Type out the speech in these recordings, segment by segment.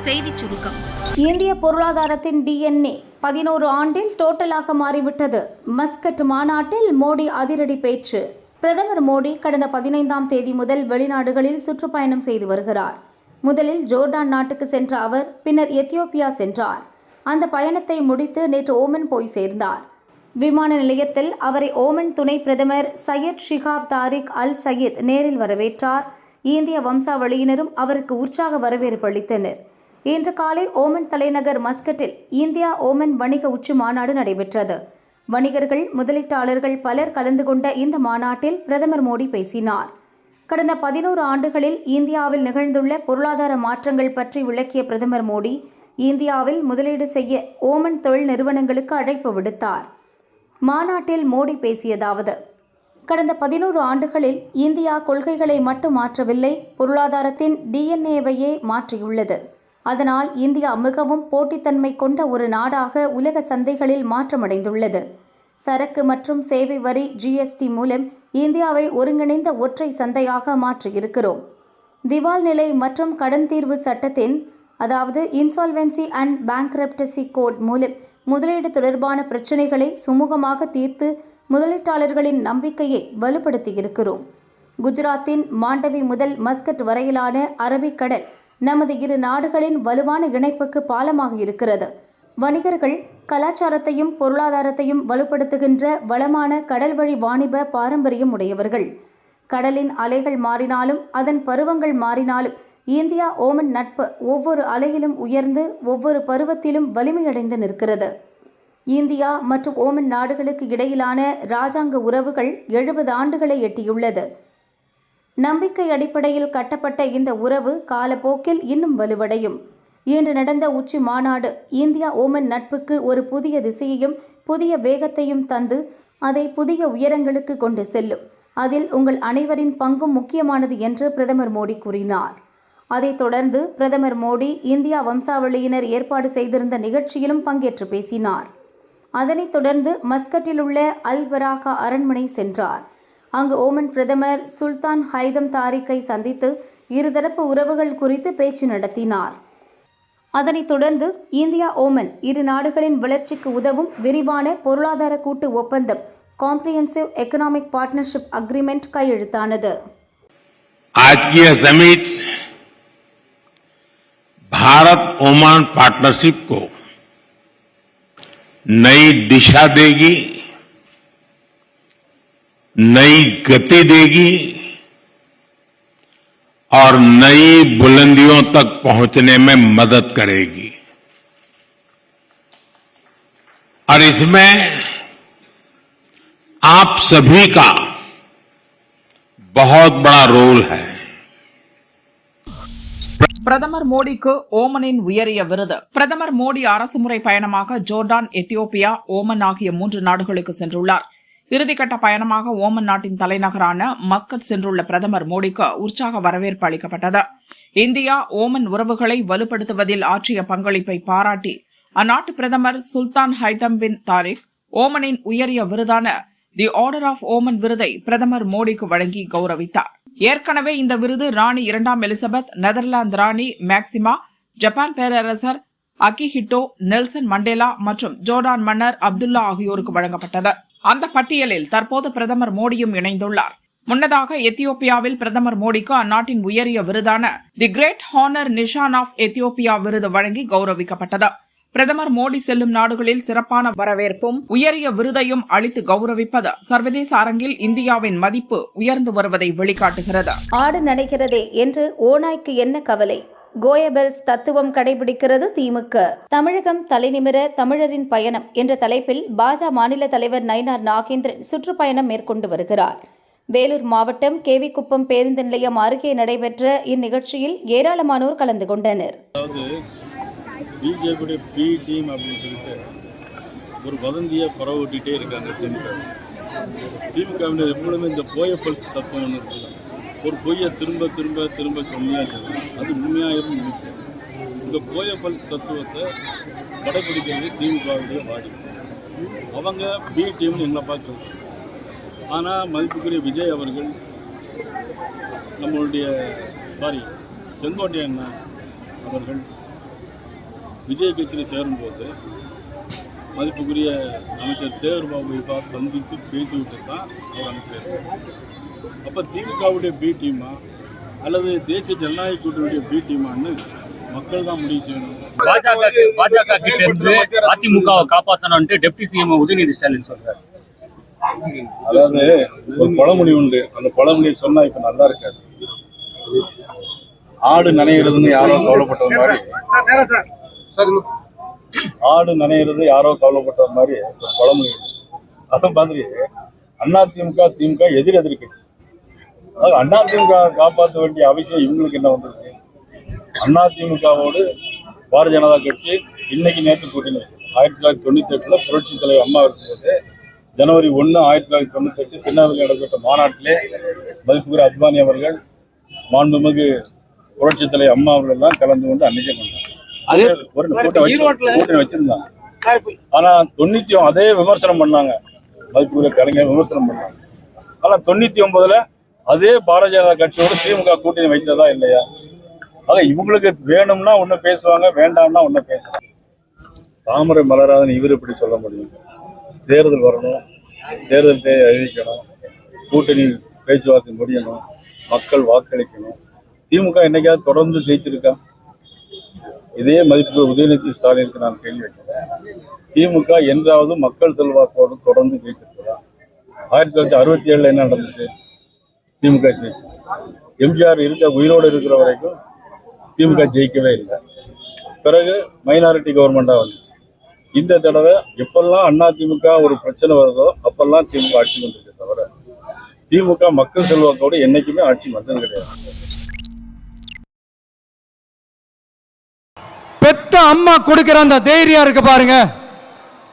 செய்திச் சுருக்கம். இந்திய பொருளாதாரத்தின் DNA 11 ஆண்டில் டோட்டலாக மாறிவிட்டது. மஸ்கட் மாநாட்டில் மோடி அதிரடி பேச்சு. பிரதமர் மோடி கடந்த 15ஆம் தேதி முதல் வெளிநாடுகளில் சுற்றுப்பயணம் செய்து வருகிறார். முதலில் ஜோர்டான் நாட்டுக்கு சென்ற அவர் பின்னர் எத்தியோப்பியா சென்றார். அந்த பயணத்தை முடித்து நேற்று ஓமன் போய் சேர்ந்தார். விமான நிலையத்தில் அவரை ஓமன் துணை பிரதமர் சையத் ஷிகாப் தாரிக் அல் சயீத் நேரில் வரவேற்றார். இந்திய வம்சாவளியினரும் அவருக்கு உற்சாக வரவேற்பு அளித்தனர். இன்று காலை ஓமன் தலைநகர் மஸ்கட்டில் இந்தியா ஓமன் வணிக உச்சி மாநாடு நடைபெற்றது. வணிகர்கள், முதலீட்டாளர்கள் பலர் கலந்து கொண்ட இந்த மாநாட்டில் பிரதமர் மோடி பேசினார். கடந்த 11 ஆண்டுகளில் இந்தியாவில் நிகழ்ந்துள்ள பொருளாதார மாற்றங்கள் பற்றி விளக்கிய பிரதமர் மோடி, இந்தியாவில் முதலீடு செய்ய ஓமன் தொழில் நிறுவனங்களுக்கு அழைப்பு விடுத்தார். மாநாட்டில் மோடி பேசியதாவது: கடந்த 11 ஆண்டுகளில் இந்தியா கொள்கைகளை மட்டும் மாற்றவில்லை, பொருளாதாரத்தின் DNAவையே மாற்றியுள்ளது. அதனால் இந்தியா மிகவும் போட்டித்தன்மை கொண்ட ஒரு நாடாக உலக சந்தைகளில் மாற்றமடைந்துள்ளது. சரக்கு மற்றும் சேவை வரி GST மூலம் இந்தியாவை ஒருங்கிணைந்த ஒற்றை சந்தையாக மாற்றியிருக்கிறோம். திவால் நிலை மற்றும் கடன் தீர்வு சட்டத்தின் அதாவது இன்சால்வென்சி அண்ட் பேங்க்ரப்டசி கோட் மூலம் முதலீடு தொடர்பான பிரச்சினைகளை சுமூகமாக தீர்த்து முதலீட்டாளர்களின் நம்பிக்கையை வலுப்படுத்தியிருக்கிறோம். குஜராத்தின் மாண்டவி முதல் மஸ்கட் வரையிலான அரபிக்கடல் நமது இரு நாடுகளின் வலுவான இணைப்புக்கு பாலமாக இருக்கிறது. வணிகர்கள் கலாச்சாரத்தையும் பொருளாதாரத்தையும் வலுப்படுத்துகின்ற வளமான கடல்வழி வாணிப பாரம்பரியம் உடையவர்கள். கடலின் அலைகள் மாறினாலும் அதன் பருவங்கள் மாறினாலும் இந்தியா ஓமன் நட்பு ஒவ்வொரு அலையிலும் உயர்ந்து ஒவ்வொரு பருவத்திலும் வலிமையடைந்து நிற்கிறது. இந்தியா மற்றும் ஓமன் நாடுகளுக்கு இடையிலான இராஜாங்க உறவுகள் 70 ஆண்டுகளை எட்டியுள்ளது. நம்பிக்கை அடிப்படையில் கட்டப்பட்ட இந்த உறவு காலப்போக்கில் இன்னும் வலுவடையும். இன்று நடந்த உச்சி மாநாடு இந்தியா ஓமன் நட்புக்கு ஒரு புதிய திசையையும் புதிய வேகத்தையும் தந்து அதை புதிய உயரங்களுக்கு கொண்டு செல்லும். அதில் உங்கள் அனைவரின் பங்கும் முக்கியமானது என்று பிரதமர் மோடி கூறினார். அதைத் தொடர்ந்து பிரதமர் மோடி இந்தியா வம்சாவளியினர் ஏற்பாடு செய்திருந்த நிகழ்ச்சியிலும் பங்கேற்று பேசினார். அதனைத் தொடர்ந்து மஸ்கட்டில் உள்ள அல் பராகா அரண்மனை சென்றார். அங்கு ஓமன் பிரதமர் சுல்தான் ஹைதம் தாரிக்கை சந்தித்து இருதரப்பு உறவுகள் குறித்து பேச்சு நடத்தினார். அதனைத் தொடர்ந்து இந்தியா ஓமன் இரு நாடுகளின் வளர்ச்சிக்கு உதவும் விரிவான பொருளாதார கூட்டு ஒப்பந்தம் காம்ப்ரிஹென்சிவ் எக்கனாமிக் பார்ட்னர்ஷிப் அக்ரிமெண்ட் கையெழுத்தானது. भारत ओमान पार्टनरशिप को नई दिशा देगी, नई गति देगी और नई बुलंदियों तक पहुंचने में मदद करेगी. और इसमें आप सभी का बहुत बड़ा रोल है. பிரதமர் மோடிக்கு ஓமனின் உயரிய விருது. பிரதமர் மோடி அரசுமுறை பயணமாக ஜோர்டான், எத்தியோப்பியா, ஓமன் ஆகிய 3 நாடுகளுக்கு சென்றுள்ளார். இறுதிக்கட்ட பயணமாக ஓமன் நாட்டின் தலைநகரான மஸ்கட் சென்றுள்ள பிரதமர் மோடிக்கு உற்சாக வரவேற்பு அளிக்கப்பட்டது. இந்தியா ஓமன் உறவுகளை வலுப்படுத்துவதில் ஆற்றிய பங்களிப்பை பாராட்டி அந்நாட்டு பிரதமர் சுல்தான் ஹைதம் பின் தாரிக் ஓமனின் உயரிய விருதான தி ஆர்டர் ஆஃப் ஓமன் விருதை பிரதமர் மோடிக்கு வழங்கி கௌரவித்தார். ஏற்கனவே இந்த விருது ராணி 2ஆம் எலிசபெத், நெதர்லாந்து ராணி மேக்சிமா, ஜப்பான் பேரரசர் அகிஹிட்டோ, நெல்சன் மண்டேலா மற்றும் ஜோர்டான் மன்னர் அப்துல்லா ஆகியோருக்கு வழங்கப்பட்டது. அந்த பட்டியலில் தற்போது பிரதமர் மோடியும் இணைந்துள்ளார். முன்னதாக எத்தியோப்பியாவில் பிரதமர் மோடிக்கு அந்நாட்டின் உயரிய விருதான the great honour Nishan of Ethiopia விருது வழங்கி கௌரவிக்கப்பட்டது. பிரதமர் மோடி செல்லும் நாடுகளில் சிறப்பான வரவேற்பும் உயரிய விருதையும் அளித்து கௌரவிப்பது சர்வதேச அரங்கில் இந்தியாவின் மதிப்பு உயர்ந்து வருவதை வெளிக்காட்டுகிறது. ஆடு நடைகிறதே என்று ஓநாய்க்கு என்ன கவலை? கோயபெல்ஸ் தத்துவம் கடைபிடிக்கிறது திமுக. தமிழகம் தலைநிமிர தமிழரின் பயணம் என்ற தலைப்பில் பாஜக மாநில தலைவர் நயினார் நாகேந்திரன் சுற்றுப்பயணம் மேற்கொண்டு வருகிறார். வேலூர் மாவட்டம் கேவிக்குப்பம் பேருந்து நிலையம் அருகே நடைபெற்ற இந்நிகழ்ச்சியில் ஏராளமானோர் கலந்து கொண்டனர். பிஜேபியுடைய பி டீம் அப்படின்னு சொல்லிட்டு ஒரு வதந்தியை பரவட்டிகிட்டே இருக்காங்க திமுகவினர். எப்பொழுதுமே இந்த போயப்பல்ஸ் தத்துவம் ஒன்று இருக்குல்ல, ஒரு பொய்யை திரும்ப திரும்ப திரும்ப சொன்னியாக அது உண்மையாக இருந்துச்சு. இந்த போயப்பல்ஸ் தத்துவத்தை கடைப்பிடிக்கிறது திமுகவுடைய வாடி. அவங்க பி டீம்னு எங்களை பார்த்து சொல்கிறாங்க. ஆனால் மதிப்புக்குரிய விஜய் அவர்கள் நம்மளுடைய செங்கோட்டையன் அவர்கள் விஜய் கட்சியில் சேரும்போது மதிப்புக்குரிய அமைச்சர் சேகர் பாபுவை பார்த்து சந்தித்து பேசிவிட்டு தான் அவர் அனுப்பியிருக்கார். அப்போ திமுகவுடைய பி டீமா அல்லது தேசிய ஜனநாயக கூட்டணியுடைய பி டீமான்னு மக்கள் தான் முடிவு செய்யணும். பாஜக கிட்ட இருந்து அதிமுகவை காப்பாற்றணும்னு டெப்டி சிஎம் உதயநிதி ஸ்டாலின் சொல்றாரு. அதாவது ஒரு பழமொழி உண்டு, அந்த பழமொழியை சொன்னா இப்ப நல்லா இருக்காது. ஆடு நனைகிறதுன்னு யாரோ கவலைப்பட்டது மாதிரி, ஆடு நனைகிறது யாரோ கவலைப்பட்ட மாதிரி ஒரு பழமொழி. அது மாதிரி அதிமுக திமுக எதிர் கட்சி. அதாவது அதிமுக காப்பாற்ற வேண்டிய அவசியம் இவங்களுக்கு என்ன வந்திருக்கு? அதிமுகவோடு பாரதிய ஜனதா கட்சி இன்னைக்கு நேற்று கூட்டணி 1998 புரட்சி தலைவர் அம்மா இருக்கும்போது ஜனவரி 1, 1998 திருநெல்வேலியில் நடைபெற்ற மாநாட்டிலே மதிப்புக்குரிய அத்வானி அவர்கள், மாண்புமிகு புரட்சி தலைவர் அம்மா அவர்கள் எல்லாம் கலந்து கொண்டு அன்னைக்கே கூட்டணி வச்சிருந்தாங்க. ஆனா 99 அதே விமர்சனம் பண்ணாங்க, மதிப்புக்குரிய கலைஞர் விமர்சனம் பண்ணாங்க. ஆனா 99ல அதே பாரதிய ஜனதா கட்சியோட திமுக கூட்டணி வைத்ததா இல்லையா? ஆக இவங்களுக்கு வேணும்னா ஒண்ணு பேசுவாங்க, வேண்டாம்னா ஒண்ணு பேசுவாங்க. தாமரை மலராதன் இவர் எப்படி சொல்ல முடியும்? தேர்தல் வரணும், தேர்தல் அறிவிக்கணும், கூட்டணி பேச்சுவார்த்தை முடியணும், மக்கள் வாக்களிக்கணும். திமுக என்னைக்காவது தொடர்ந்து ஜெயிச்சிருக்கா? இதே மதிப்பு உதயநிதி ஸ்டாலினுக்கு நான் கேள்வி வைக்கிறேன். திமுக என்றாவது மக்கள் செல்வாக்கோடு தொடர்ந்து ஜெயிச்சிருக்கிறதா? 1967 என்ன நடந்துச்சு? திமுக ஜெயிச்சு. எம்ஜிஆர் உயிரோடு இருக்கிற வரைக்கும் திமுக ஜெயிக்கவே இல்லை. பிறகு மைனாரிட்டி கவர்மெண்டா வந்துச்சு. இந்த தடவை எப்பெல்லாம் அதிமுக ஒரு பிரச்சனை வருதோ அப்பெல்லாம் திமுக ஆட்சி வந்திருக்கு தவிர திமுக மக்கள் செல்வாக்கோடு என்னைக்குமே ஆட்சி வந்தது கிடையாது. பெத்த அம்மா கொடுக்கிற அந்த தைரியம் இருக்கு பாருங்க,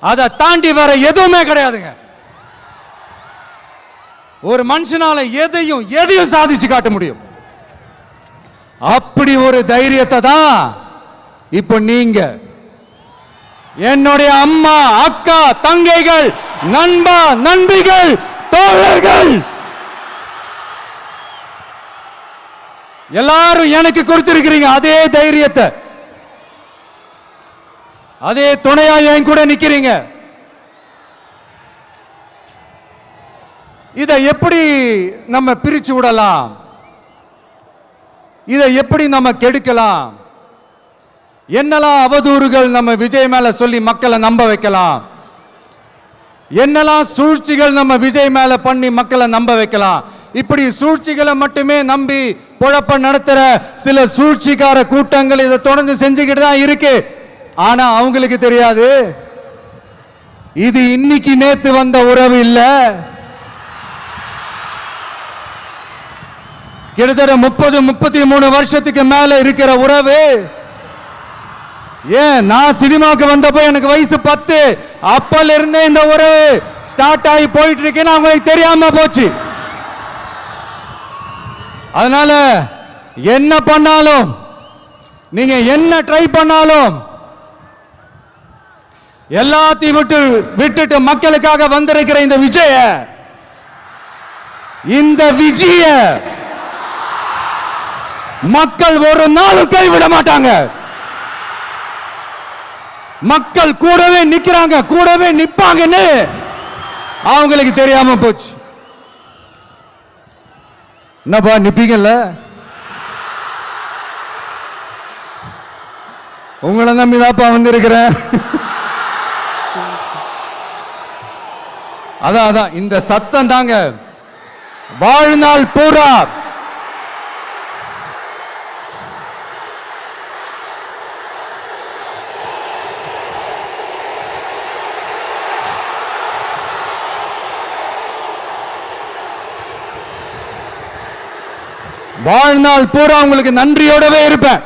அதை தாண்டி வேற எதுவுமே கிடையாதுங்க. ஒரு மனுஷனால எதையும் சாதிச்சு காட்ட முடியும். அப்படி ஒரு தைரியத்தை தான் இப்ப நீங்க, என்னுடைய அம்மா, அக்கா, தங்கைகள், நண்பா, நண்பிகள், தோழர்கள் எல்லாரும் எனக்கு கொடுத்திருக்கிறீங்க. அதே தைரியத்தை, அதே துணையா என் கூட நிக்கிறீங்க. இதை எப்படி நம்ம பிரிச்சு விடலாம்? இதை எப்படி நம்ம கெடுக்கலாம்? என்னெல்லாம் அவதூறுகள் நம்ம விஜய் மேல சொல்லி மக்களை நம்ப வைக்கலாம்? என்னெல்லாம் சூழ்ச்சிகள் நம்ம விஜய் மேல பண்ணி மக்களை நம்ப வைக்கலாம்? இப்படி சூழ்ச்சிகளை மட்டுமே நம்பி பொழப்ப நடத்துற சில சூழ்ச்சிக்கார கூட்டங்கள் இதை தொடர்ந்து செஞ்சுக்கிட்டு தான் இருக்கு. ஆனா அவங்களுக்கு தெரியாது, இது இன்னைக்கு நேத்து வந்த உறவு இல்ல. கிட்டத்தட்ட 30-33 வருஷத்துக்கு மேல இருக்கிற உறவு. ஏன், நான் சினிமாவுக்கு வந்தப்போ எனக்கு வயசு 10. அப்பல இருந்தே இந்த உறவு ஸ்டார்ட் ஆகி போயிட்டு இருக்குன்னு அவங்களுக்கு தெரியாம போச்சு. அதனால என்ன பண்ணாலும், நீங்க என்ன ட்ரை பண்ணாலும், எல்லாத்தையும் விட்டுட்டு மக்களுக்காக வந்திருக்கிற இந்த விஜய மக்கள் ஒரு நாளும் கைவிட மாட்டாங்க. மக்கள் கூடவே நிக்கிறாங்க, கூடவே நிப்பாங்கன்னு அவங்களுக்கு தெரியாம போச்சு. என்னப்பா நிப்பீங்கல்ல? உங்களை நம்பிதாப்பா வந்திருக்கிறேன். அதான் இந்த சத்தம் தாங்க வாழ்நாள் பூரா உங்களுக்கு நன்றியோடவே இருப்பேன்.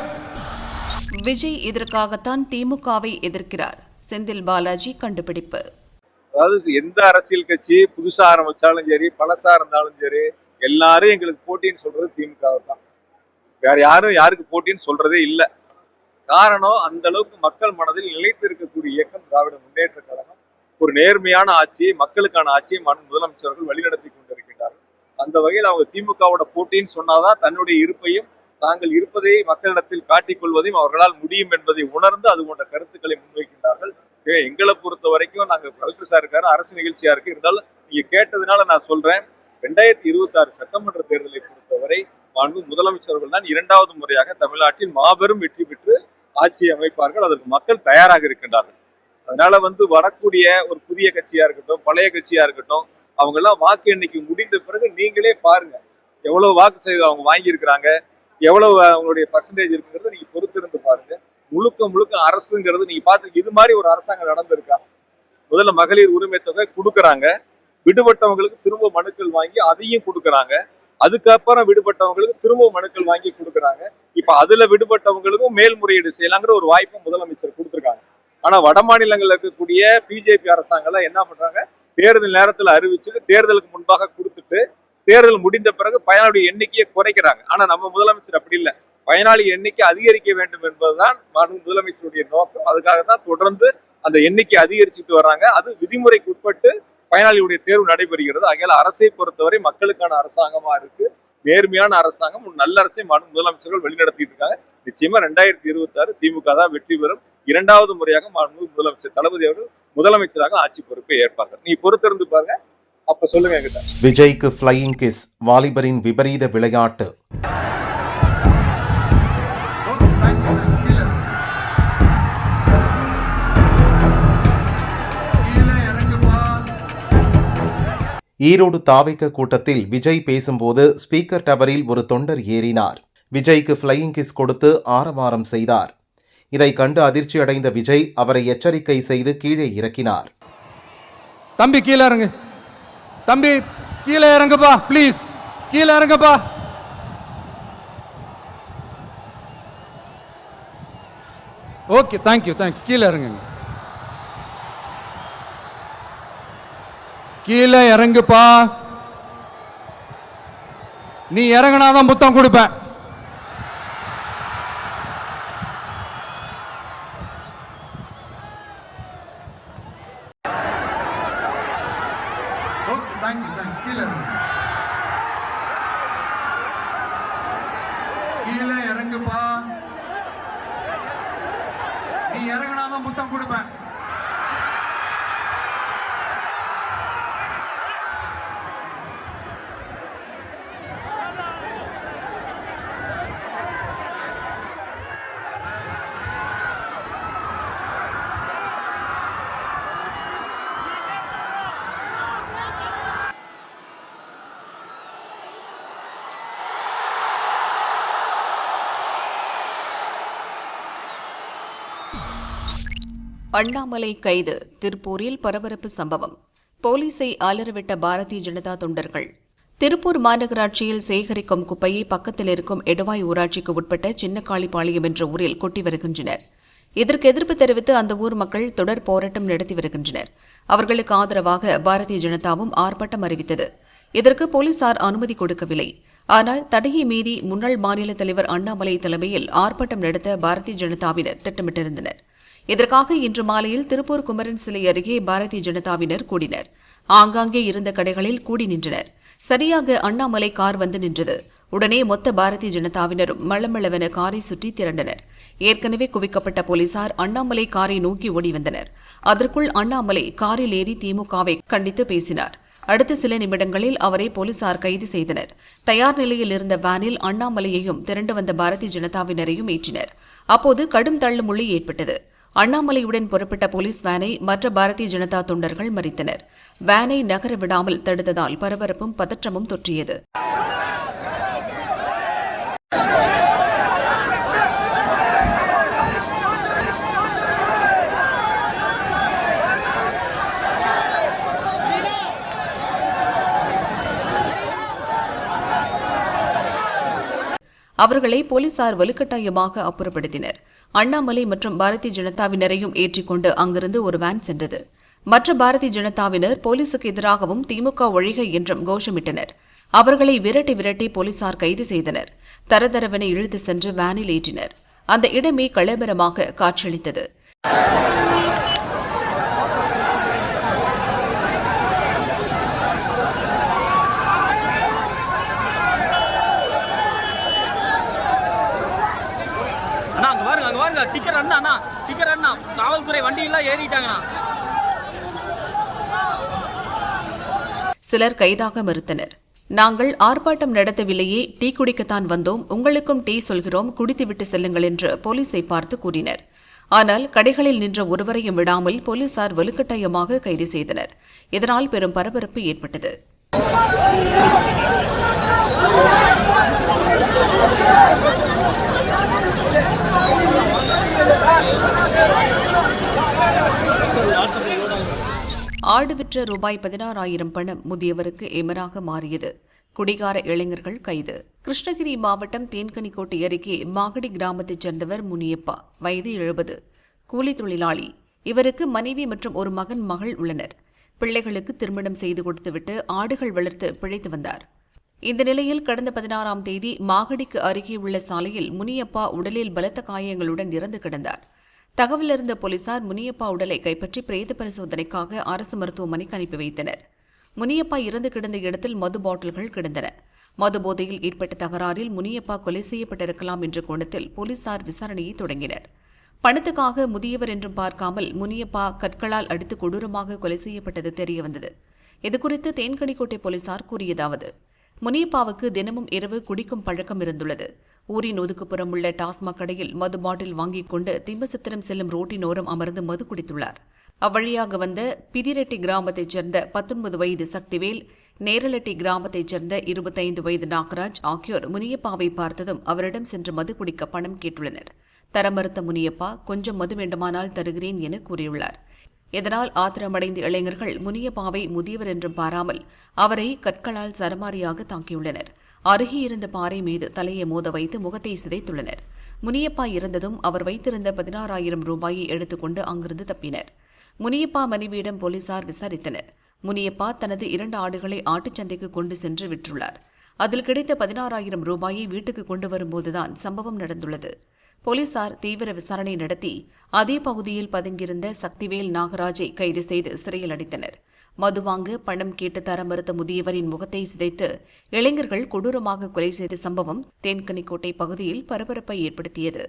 விஜய் இதற்காகத்தான் திமுகவை எதிர்க்கிறார். செந்தில் பாலாஜி கண்டுபிடிப்பு. அதாவது எந்த அரசியல் கட்சி புதுசா ஆரம்பிச்சாலும் சரி, பழசா இருந்தாலும் சரி, எல்லாரும் எங்களுக்கு போட்டின்னு சொல்றது திமுக தான். வேற யாருக்கு போட்டின்னு சொல்றதே இல்லை. காரணம், அந்த அளவுக்கு மக்கள் மனதில் நிலைத்து இருக்கக்கூடிய இயக்கம் திராவிட முன்னேற்ற கழகம். ஒரு நேர்மையான ஆட்சி, மக்களுக்கான ஆட்சியை முதலமைச்சர்கள் வழிநடத்தி கொண்டிருக்கின்றார்கள். அந்த வகையில் அவங்க திமுகவோட போட்டின்னு சொன்னாதான் தன்னுடைய இருப்பையும் தாங்கள் இருப்பதை மக்களிடத்தில் காட்டிக் கொள்வதையும் அவர்களால் முடியும் என்பதை உணர்ந்து அது போன்ற கருத்துக்களை முன்வைக்கின்றார்கள். எங்களை பொறுத்த வரைக்கும் நாங்கள் கலெக்டர் சார் இருக்காரு, அரசு நிகழ்ச்சியா இருக்கு, இருந்தாலும் நீங்க கேட்டதுனால நான் சொல்றேன், 2026 சட்டமன்ற தேர்தலை பொறுத்தவரை மாண்பு முதலமைச்சர்கள் தான் 2வது முறையாக தமிழ்நாட்டில் மாபெரும் வெற்றி பெற்று ஆட்சி அமைப்பார்கள். அதற்கு மக்கள் தயாராக இருக்கின்றார்கள். அதனால வரக்கூடிய ஒரு புதிய கட்சியா இருக்கட்டும், பழைய கட்சியா இருக்கட்டும், அவங்க எல்லாம் வாக்கு எண்ணிக்கை முடிந்த பிறகு நீங்களே பாருங்க எவ்வளவு வாக்கு செய்து அவங்க வாங்கி இருக்கிறாங்க, எவ்வளவு அவங்களுடைய பர்சன்டேஜ் இருக்குங்கிறத நீங்க பொறுத்திருந்து பாருங்க. முழுக்க முழுக்க அரசுங்கிறது நீங்க பாத்து இது மாதிரி ஒரு அரசாங்கம் நடந்திருக்கா? முதல்ல மகளிர் உரிமை தொகை கொடுக்கறாங்க, விடுபட்டவங்களுக்கு திரும்ப மனுக்கள் வாங்கி அதையும் கொடுக்கறாங்க, அதுக்கப்புறம் விடுபட்டவங்களுக்கு திரும்ப மனுக்கள் வாங்கி கொடுக்கறாங்க. இப்ப அதுல விடுபட்டவங்களுக்கும் மேல்முறையீடு செய்யலாங்கிற ஒரு வாய்ப்பை முதலமைச்சர் கொடுத்திருக்காங்க. ஆனா வட மாநிலங்கள்ல இருக்கக்கூடிய பிஜேபி அரசாங்கம் என்ன பண்றாங்க, தேர்தல் நேரத்துல அறிவிச்சுட்டு தேர்தலுக்கு முன்பாக கொடுத்துட்டு தேர்தல் முடிந்த பிறகு பயனாளி எண்ணிக்கையை குறைக்கிறாங்க. ஆனா நம்ம முதலமைச்சர் அப்படி இல்லை, பயனாளி எண்ணிக்கை அதிகரிக்க வேண்டும் என்பதுதான் முதலமைச்சருடைய நோக்கம். அதுக்காக தான் தொடர்ந்து அந்த எண்ணிக்கை அதிகரிச்சுட்டு வர்றாங்க. அது விதிமுறைக்கு உட்பட்டு பயனாளியுடைய தேர்வு நடைபெறுகிறது. ஆகையால் அரசை பொறுத்தவரை மக்களுக்கான அரசாங்கமா இருக்கு, நேர்மையான அரசாங்கம், நல்ல அரசை முதலமைச்சர்கள் வழிநடத்திட்டு இருக்காங்க. நிச்சயமா 2026 திமுக தான் வெற்றி பெறும். 2வது முறையாக முதலமைச்சர் தளபதி அவர்கள் முதலமைச்சராக ஆட்சி பொறுப்பை ஏற்பார்கள். நீ பொறுத்திருந்து பாருங்க, அப்ப சொல்லுங்க என்கிட்ட. விஜய்க்கு ஃப்ளையிங் கிஸ், வாலிபரின் விபரீத விளையாட்டு. ஈரோடு தாவேக கூட்டத்தில் விஜய் பேசும்போது ஸ்பீக்கர் டவரில் ஒரு தொண்டர் ஏறினார். விஜய்க்கு ஃப்ளையிங் கிஸ் கொடுத்து ஆரவாரம் செய்தார். இதை கண்டு அதிர்ச்சி அடைந்த விஜய் அவரை எச்சரிக்கை செய்து கீழே இறக்கினார். தம்பி கீழே இறங்கு, தம்பி கீழே இறங்குப்பா, ப்ளீஸ் கீழே இறங்குப்பா. ஓகே, தேங்க்யூ, கீழே இறங்குங்க, கீழே இறங்குப்பா. நீ இறங்கினாதான் முத்தம் கொடுப்பேன். கீழே இறங்குப்பா, நீ இறங்கினாதான் முத்தம் கொடுப்பேன். அண்ணாமலை கைது. திருப்பூரில் பரபரப்பு சம்பவம். போலீசை அலறவிட்ட பாரதிய ஜனதா தொண்டர்கள். திருப்பூர் மாநகராட்சியில் சேகரிக்கும் குப்பையை பக்கத்தில் இருக்கும் எடவாய் ஊராட்சிக்கு உட்பட்ட சின்னக்காளிப்பாளையம் என்ற ஊரில் கொட்டி வருகின்றனர். இதற்கு எதிர்ப்பு தெரிவித்து அந்த ஊர் மக்கள் தொடர் போராட்டம் நடத்தி வருகின்றனர். அவர்களுக்கு ஆதரவாக பாரதிய ஜனதாவும் ஆர்ப்பாட்டம் அறிவித்தது. இதற்கு போலீசார் அனுமதி கொடுக்கவில்லை. ஆனால் தடையை மீறி முன்னாள் மாநில தலைவர் அண்ணாமலை தலைமையில் ஆர்ப்பாட்டம் நடத்த பாரதிய ஜனதாவினர் திட்டமிட்டிருந்தனர். இதற்காக இன்று மாலையில் திருப்பூர் குமரன் சிலை அருகே பாரதிய ஜனதாவினர் கூடினர். ஆங்காங்கே இருந்த கடைகளில் கூடி நின்றனர். சரியாக அண்ணாமலை கார் வந்து நின்றது. உடனே மொத்த பாரதிய ஜனதாவினரும் மளமளவென காரை சுற்றி திரண்டனர். ஏற்கனவே குவிக்கப்பட்ட போலீசார் அண்ணாமலை காரை நோக்கி ஓடி வந்தனர். அதற்குள் அண்ணாமலை காரில் ஏறி திமுகவை கண்டித்து பேசினார். அடுத்த சில நிமிடங்களில் அவரை போலீசார் கைது செய்தனர். தயார் நிலையில் இருந்த வேனில் அண்ணாமலையையும் திரண்டு வந்த பாரதிய ஜனதாவினரையும் ஏற்றினர். அப்போது கடும் தள்ளுமுள்ளி ஏற்பட்டது. அண்ணாமலையுடன் புறப்பட்ட போலீஸ் வேனை மற்ற பாரதிய ஜனதா தொண்டர்கள் மறித்தனர். வேனை நகர விடாமல் தடுத்ததால் பரபரப்பும் பதற்றமும் தொற்றியது. அவர்களை போலீசார் வலுக்கட்டாயமாக அப்புறப்படுத்தினர். அண்ணாமலை மற்றும் பாரதிய ஜனதாவினரையும் ஏற்றிக்கொண்டு அங்கிருந்து ஒரு வேன் சென்றது. மற்ற பாரதிய ஜனதாவினர் போலீசுக்கு எதிராகவும் திமுக ஒழிக என்றும் கோஷமிட்டனர். அவர்களை விரட்டி விரட்டி போலீசார் கைது செய்தனர். தரதரவென இழுத்து சென்று வேனில் ஏற்றினர். அந்த இடமே கலவரமாக காட்சியளித்தது. அங்க பாருங்க டிக்கெட் அண்ணா காவல்துறை வண்டி எல்லாம் ஏறிட்டாங்கண்ணா. சிலர் கைதாக மறுத்தனர். நாங்கள் ஆர்ப்பாட்டம் நடத்தவில்லையே, டீ குடிக்கத்தான் வந்தோம், உங்களுக்கும் டீ சொல்கிறோம், குடித்துவிட்டு செல்லுங்கள் என்று போலீஸை பார்த்து கூறினர். ஆனால் கடைகளில் நின்ற ஒருவரையும் விடாமல் போலீசார் வலுக்கட்டாயமாக கைது செய்தனர். இதனால் பெரும் பரபரப்பு ஏற்பட்டது. ஆடு விற்ற ரூபாய் 16,000 பணம் முதியவருக்கு எமராக மாறியது. குடிகார இளைஞர்கள் கைது. கிருஷ்ணகிரி மாவட்டம் தேன்கனிக்கோட்டை அருகே மாகடி கிராமத்தைச் சேர்ந்தவர் முனியப்பா, வயது 70, கூலி தொழிலாளி. இவருக்கு மனைவி மற்றும் ஒரு மகள் உள்ளனர். பிள்ளைகளுக்கு திருமணம் செய்து கொடுத்துவிட்டு ஆடுகள் வளர்த்து பிழைத்து வந்தார். இந்த நிலையில் கடந்த 16ஆம் தேதி மாகடிக்கு அருகே உள்ள சாலையில் முனியப்பா உடலில் பலத்த காயங்களுடன் இறந்து கிடந்தார். தகவலறிந்த போலீசார் முனியப்பா உடலை கைப்பற்றி பிரேத பரிசோதனைக்காக அரசு மருத்துவமனைக்கு அனுப்பி வைத்தனர். முனியப்பா இறந்து கிடந்த இடத்தில் மது பாட்டில்கள் கிடந்தன. மது போதையில் ஏற்பட்ட தகராறில் முனியப்பா கொலை செய்யப்பட்டிருக்கலாம் என்ற கோணத்தில் போலீசார் விசாரணையை தொடங்கினர். பணத்துக்காக முதியவர் என்றும் பார்க்காமல் முனியப்பா கற்களால் அடித்து கொடூரமாக கொலை செய்யப்பட்டது தெரியவந்தது. இதுகுறித்து தேன்கனிக்கோட்டை போலீசார் கூறியதாவது: முனியப்பாவுக்கு தினமும் இரவு குடிக்கும் பழக்கம் இருந்துள்ளது. ஊரின் ஒதுக்குப்புறம் உள்ள டாஸ்மாக் கடையில் மது பாட்டில் வாங்கிக் கொண்டு திம்பசத்திரம் செல்லும் ரோட்டினோரம் அமர்ந்து மது குடித்துள்ளார். அவ்வழியாக வந்த பிதிரெட்டி கிராமத்தைச் சேர்ந்த 19 வயது சக்திவேல், நேரலட்டி கிராமத்தைச் சேர்ந்த 25 வயது நாகராஜ் ஆகியோர் முனியப்பாவை பார்த்ததும் அவரிடம் சென்று மது குடிக்க பணம் கேட்டுள்ளனர். தர மறுத்த முனியப்பா, கொஞ்சம் மது வேண்டுமானால் தருகிறேன் என கூறியுள்ளார். இதனால் ஆத்திரமடைந்த இளைஞர்கள் முனியப்பாவை முதியவர் என்றும் பாராமல் அவரை கற்களால் சரமாரியாக தாக்கியுள்ளனர். அருகே இருந்த பாறை மீது தலையை மோத வைத்து முகத்தை சிதைத்துள்ளனர். முனியப்பா இறந்ததும் அவர் வைத்திருந்த 16,000 ரூபாயை எடுத்துக்கொண்டு அங்கிருந்து தப்பினர். முனியப்பா மனைவியிடம் போலீசார் விசாரித்தனர். முனியப்பா தனது 2 ஆடுகளை ஆட்டுச்சந்தைக்கு கொண்டு சென்று விற்றுள்ளார். அதில் கிடைத்த 16,000 ரூபாயை வீட்டுக்கு கொண்டு வரும்போதுதான் சம்பவம் நடந்துள்ளது. போலீசார் தீவிர விசாரணை நடத்தி அதே பகுதியில் பதுங்கியிருந்த சக்திவேல், நாகராஜை கைது செய்து சிறையில் அடைத்தனர். மது வாங்க பணம் கேட்டு தர மறுத்த முதியவரின் முகத்தை சிதைத்து இளைஞர்கள் கொடூரமாக கொலை செய்த சம்பவம் தேன்கனிக்கோட்டை பகுதியில் பரபரப்பை ஏற்படுத்தியது.